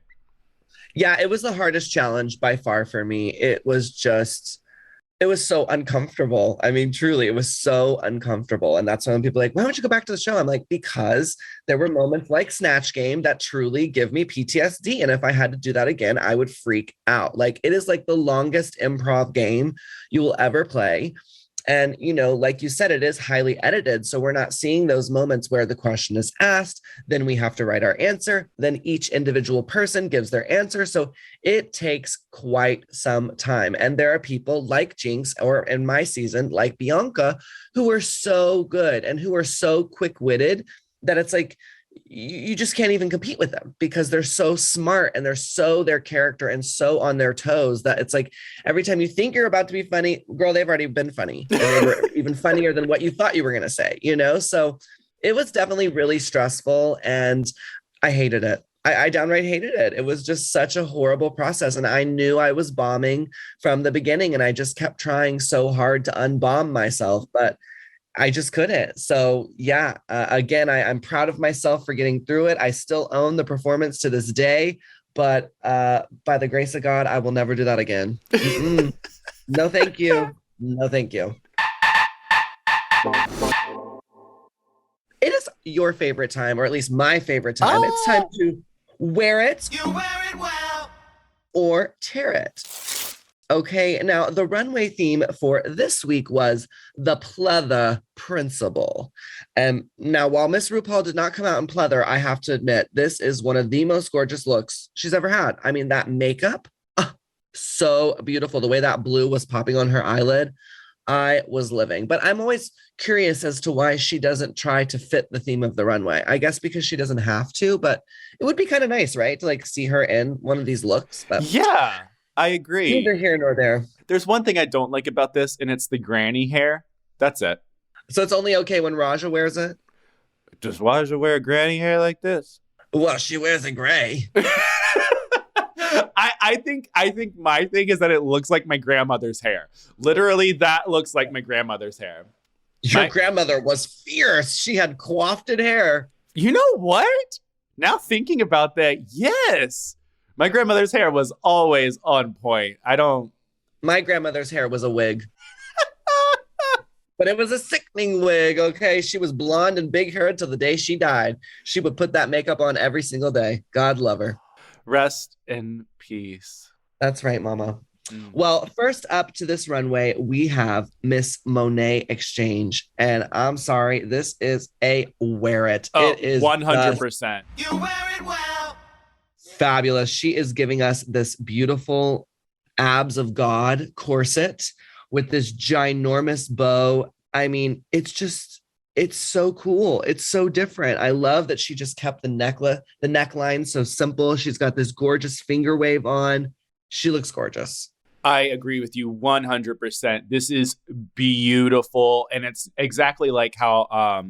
Yeah, it was the hardest challenge by far for me. It was so uncomfortable. I mean, truly, it was so uncomfortable. And that's when people are like, why don't you go back to the show? I'm like, because there were moments like Snatch Game that truly give me PTSD. And if I had to do that again, I would freak out. Like, it is like the longest improv game you will ever play. And, like you said, it is highly edited. So we're not seeing those moments where the question is asked, then we have to write our answer, then each individual person gives their answer. So it takes quite some time. And there are people like Jinkx, or in my season, like Bianca, who are so good and who are so quick-witted that it's like, you just can't even compete with them because they're so smart and they're so their character and so on their toes that it's like every time you think you're about to be funny, girl, they've already been funny. And they were even funnier than what you thought you were going to say, So it was definitely really stressful and I hated it. I downright hated it. It was just such a horrible process. And I knew I was bombing from the beginning and I just kept trying so hard to unbomb myself, but I just couldn't. So yeah, again, I'm proud of myself for getting through it. I still own the performance to this day, but by the grace of God, I will never do that again. No, thank you. No, thank you. It is your favorite time, or at least my favorite time. It's time to wear it. You wear it well. Or tear it. Okay, now the runway theme for this week was the pleather principle. And now, while Miss Rupaul did not come out in pleather, I have to admit, this is one of the most gorgeous looks she's ever had. I mean, that makeup, so beautiful. The way that blue was popping on her eyelid, I was living. But I'm always curious as to why she doesn't try to fit the theme of the runway. I guess because she doesn't have to, but it would be kind of nice, right? To like see her in one of these looks. But yeah. I agree. Neither here nor there. There's one thing I don't like about this, and it's the granny hair. That's it. So it's only okay when Raja wears it? Does Raja wear granny hair like this? Well, she wears a gray. I think my thing is that it looks like my grandmother's hair. Literally, that looks like my grandmother's hair. Your grandmother was fierce. She had coiffed hair. You know what? Now thinking about that, yes. My grandmother's hair was always on point. My grandmother's hair was a wig. But it was a sickening wig, okay? She was blonde and big-haired till the day she died. She would put that makeup on every single day. God love her. Rest in peace. That's right, Mama. Well, first up to this runway, we have Miss Monet Exchange. And I'm sorry, this is a wear it. It is 100%. You wear it well. Fabulous. She is giving us this beautiful abs of God corset with this ginormous bow. I mean, it's so cool. It's so different. I love that she just kept the neckline so simple. She's got this gorgeous finger wave on. She looks gorgeous. I agree with you 100%. This is beautiful. And it's exactly like how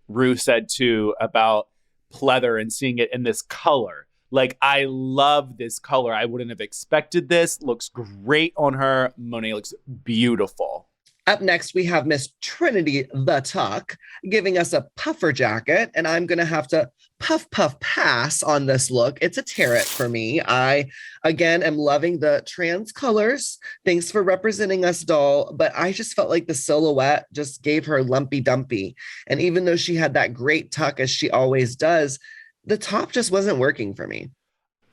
Rue said too about pleather and seeing it in this color. Like, I love this color. I wouldn't have expected this. Looks great on her. Monet looks beautiful. Up next, we have Miss Trinity the Tuck giving us a puffer jacket. And I'm going to have to puff pass on this look. It's a tear it for me. I, again, am loving the trans colors. Thanks for representing us, doll. But I just felt like the silhouette just gave her lumpy dumpy. And even though she had that great tuck, as she always does, the top just wasn't working for me.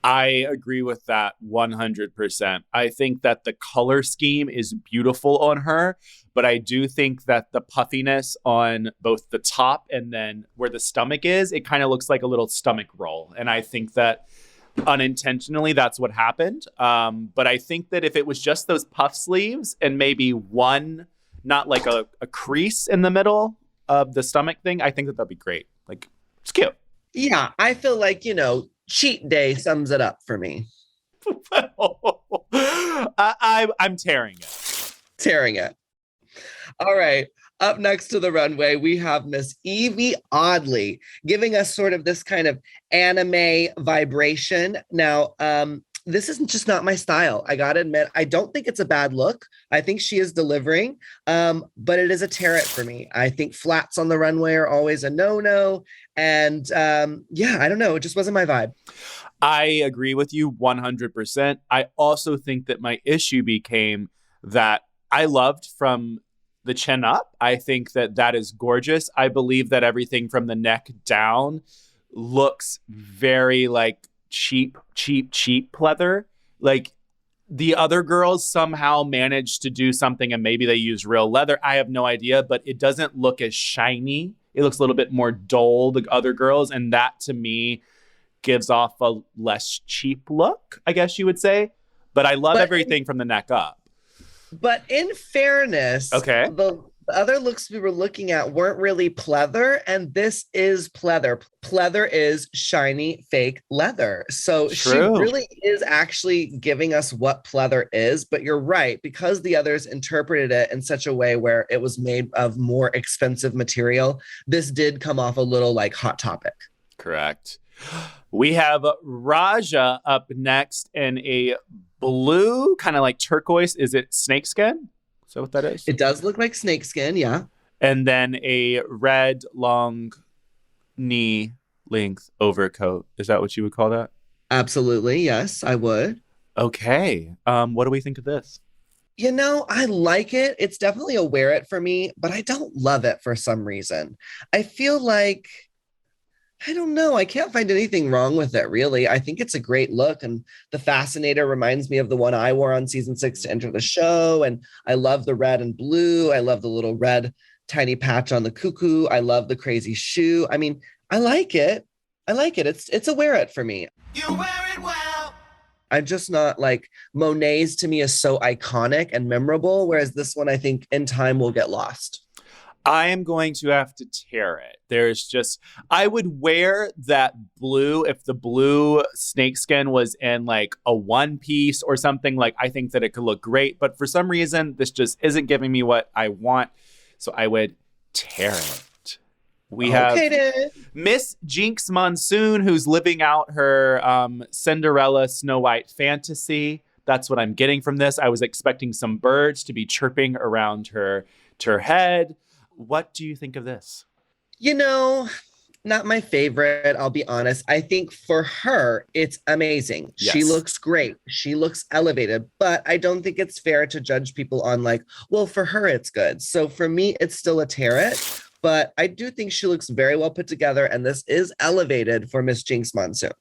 I agree with that 100%. I think that the color scheme is beautiful on her, but I do think that the puffiness on both the top and then where the stomach is, it kind of looks like a little stomach roll. And I think that unintentionally that's what happened. But I think that if it was just those puff sleeves and maybe one not like a crease in the middle of the stomach thing, I think that that'd be great. Like, it's cute. Yeah, I feel like, cheat day sums it up for me. I'm tearing it. Tearing it. All right. Up next to the runway, we have Miss Evie Oddly giving us sort of this kind of anime vibration. Now, this is just not my style. I gotta admit, I don't think it's a bad look. I think she is delivering, but it is a tear it for me. I think flats on the runway are always a no-no. And yeah, I don't know. It just wasn't my vibe. I agree with you 100%. I also think that my issue became that I loved from the chin up. I think that that is gorgeous. I believe that everything from the neck down looks very like cheap pleather. Like the other girls somehow managed to do something and maybe they use real leather. I have no idea, but it doesn't look as shiny. It looks a little bit more dull, the other girls. And that to me gives off a less cheap look, I guess you would say. But I love everything from the neck up. But in fairness, okay, the other looks we were looking at weren't really pleather, and this is pleather. Pleather is shiny fake leather. So True. She really is actually giving us what pleather is. But you're right, because the others interpreted it in such a way where it was made of more expensive material, this did come off a little like Hot Topic. Correct. We have Raja up next in a blue, kind of like turquoise. Is it snakeskin? Is that what that is? It does look like snakeskin, yeah. And then a red long knee length overcoat. Is that what you would call that? Absolutely, yes, I would. Okay. What do we think of this? I like it. It's definitely a wear it for me, but I don't love it for some reason. I feel like, I don't know. I can't find anything wrong with it, really. I think it's a great look. And the Fascinator reminds me of the one I wore on season 6 to enter the show. And I love the red and blue. I love the little red tiny patch on the cuckoo. I love the crazy shoe. I mean, I like it. It's a wear it for me. You wear it well. I'm just not like Monet's to me is so iconic and memorable. Whereas this one, I think in time will get lost. I am going to have to tear it. I would wear that blue if the blue snakeskin was in like a one piece or something. Like, I think that it could look great, but for some reason, this just isn't giving me what I want. So I would tear it. We have Miss Jinkx Monsoon, who's living out her Cinderella Snow White fantasy. That's what I'm getting from this. I was expecting some birds to be chirping around her head. What do you think of this? Not my favorite, I'll be honest. I think for her, it's amazing. Yes. She looks great. She looks elevated, but I don't think it's fair to judge people on like, well, for her, it's good. So for me, it's still a tear it, but I do think she looks very well put together, and this is elevated for Miss Jinkx Monsoon.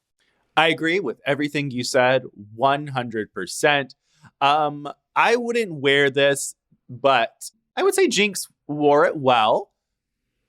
I agree with everything you said, 100%. I wouldn't wear this, but I would say Jinkx wore it well.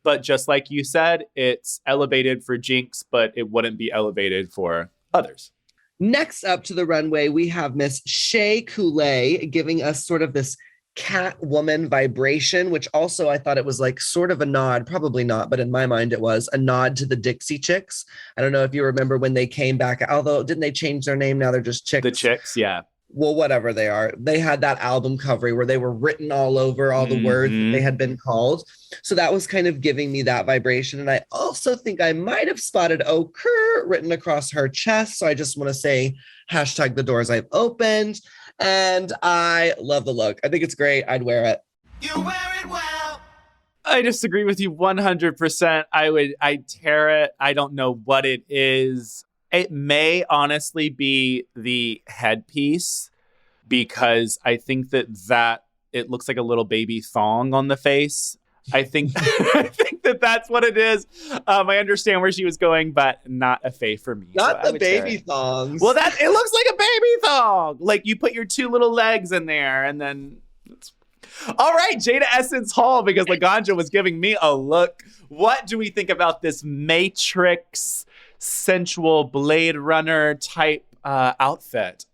But just like you said, it's elevated for Jinkx, but it wouldn't be elevated for others. Next up to the runway, we have Miss Shea Coulee giving us sort of this Catwoman vibration, which also I thought it was like sort of a nod, probably not, but in my mind it was a nod to the Dixie Chicks. I don't know if you remember when they came back, although didn't they change their name? Now they're just Chicks. The Chicks, yeah. Well, whatever they are. They had that album cover where they were written all over all the words that they had been called. So that was kind of giving me that vibration. And I also think I might have spotted "Okur" written across her chest. So I just want to say hashtag the doors I've opened. And I love the look. I think it's great. I'd wear it. You wear it well. I disagree with you 100%. I'd tear it. I don't know what it is. It may honestly be the headpiece, because I think that it looks like a little baby thong on the face. I think that's what it is. I understand where she was going, but not a fave for me. Not the baby thongs. Well, it looks like a baby thong. Like you put your two little legs in there, and then all right, Jada Essence Hall, because Laganja was giving me a look. What do we think about this Matrix sensual Blade Runner type outfit?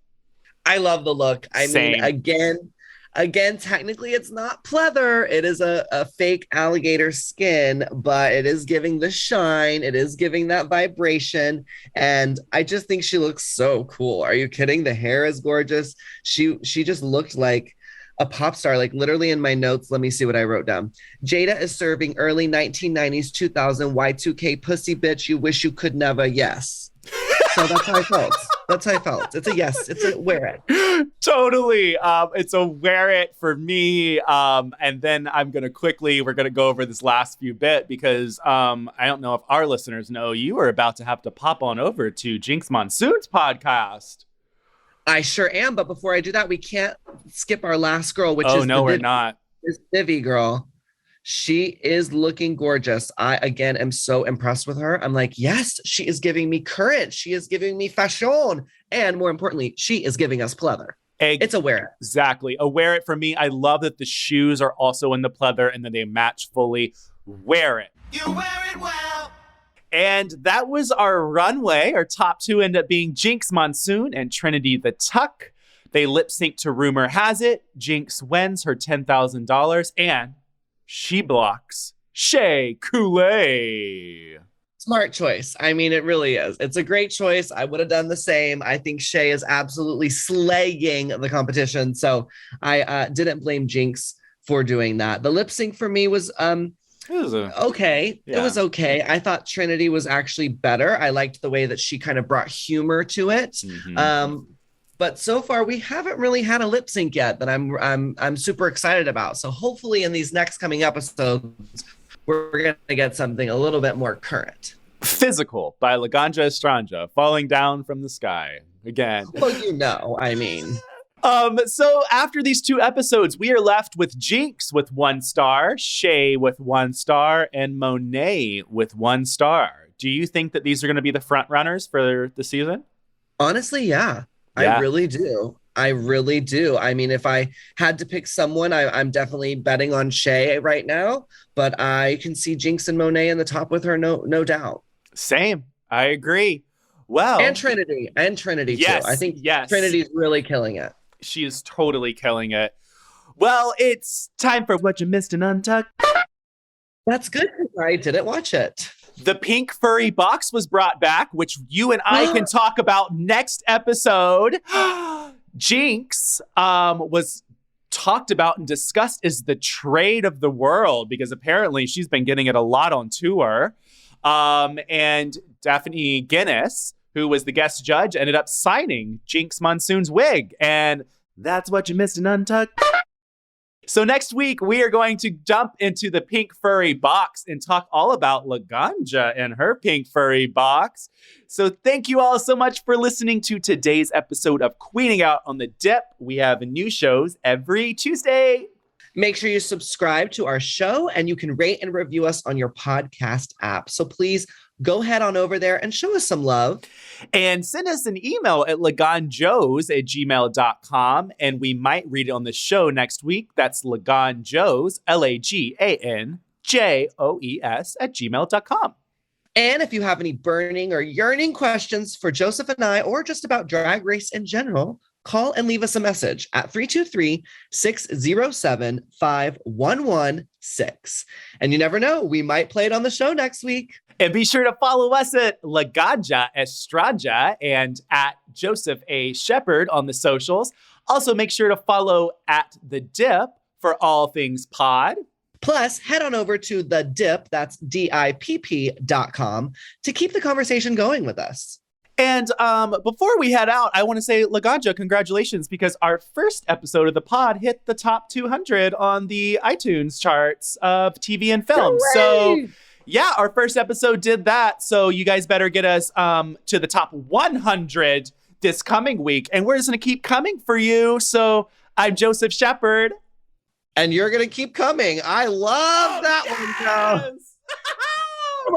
I love the look. I Same. mean, again, Again, technically it's not pleather. It is a fake alligator skin, but it is giving the shine. It is giving that vibration. And I just think she looks so cool. Are you kidding? The hair is gorgeous. She just looked like a pop star. Like literally in my notes, let me see what I wrote down. Jada is serving early 1990s, 2000 Y2K pussy bitch. You wish you could never. Yes. So that's how I felt. That's how I felt. It's a yes. It's a wear it. Totally. It's a wear it for me. And then we're going to go over this last few bit because I don't know if our listeners know you are about to have to pop on over to Jinkx Monsoon's podcast. I sure am. But before I do that, we can't skip our last girl, which we're not. Is Vivi girl. She is looking gorgeous. I, again, am so impressed with her. I'm like, yes, she is giving me courage. She is giving me fashion. And more importantly, she is giving us pleather. It's a wear it. Exactly. A wear it for me. I love that the shoes are also in the pleather and then they match fully. Wear it. You wear it well. And that was our runway. Our top two end up being Jinkx Monsoon and Trinity the Tuck. They lip sync to Rumor Has It. Jinkx wins her $10,000 and she blocks Shea Coulee. Smart choice. I mean, it really is. It's a great choice. I would have done the same. I think Shea is absolutely slaying the competition. So I didn't blame Jinkx for doing that. The lip sync for me was okay. Yeah. It was okay. I thought Trinity was actually better. I liked the way that she kind of brought humor to it. Mm-hmm. But so far, we haven't really had a lip sync yet that I'm super excited about. So hopefully in these next coming episodes, we're going to get something a little bit more current. Physical by Laganja Estranja, falling down from the sky again. Well, I mean. So after these two episodes, we are left with Jinkx with 1 star, Shea with 1 star, and Monet with 1 star. Do you think that these are going to be the front runners for the season? Honestly, yeah. I really do. I mean, if I had to pick someone, I'm definitely betting on Shea right now, but I can see Jinkx and Monet in the top with her, no doubt. Same. I agree. Well, and Trinity yes, too. I think Trinity's really killing it. She is totally killing it. Well, it's time for What You Missed in Untucked. That's good. I didn't watch it. The pink furry box was brought back, which you and I can talk about next episode. Jinkx was talked about and discussed as the trade of the world because apparently she's been getting it a lot on tour. And Daphne Guinness, who was the guest judge, ended up signing Jinkx Monsoon's wig. And that's what you missed in Untucked. So next week, we are going to jump into the pink furry box and talk all about Laganja and her pink furry box. So thank you all so much for listening to today's episode of Queening Out on the Dip. We have new shows every Tuesday. Make sure you subscribe to our show and you can rate and review us on your podcast app. So please go head on over there and show us some love. And send us an email at laganjos@gmail.com and we might read it on the show next week. That's laganjos, LAGANJOES @gmail.com. And if you have any burning or yearning questions for Joseph and I, or just about Drag Race in general, call and leave us a message at 323-607-5116. And you never know, we might play it on the show next week. And be sure to follow us at Laganja Estranja and at Joseph A. Shepherd on the socials. Also, make sure to follow at The Dip for all things pod. Plus, head on over to The Dip, that's DIPP.com, to keep the conversation going with us. And before we head out, I want to say, Laganja, congratulations, because our first episode of the pod hit the top 200 on the iTunes charts of TV and film. Hooray! So, yeah, our first episode did that. So you guys better get us to the top 100 this coming week. And we're just going to keep coming for you. So I'm Joseph Shepherd. And you're going to keep coming. I love that one, Joe.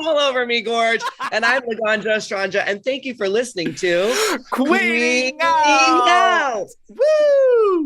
All over me, Gorge. And I'm Laganja Estranja. And thank you for listening to Queening Out. Woo!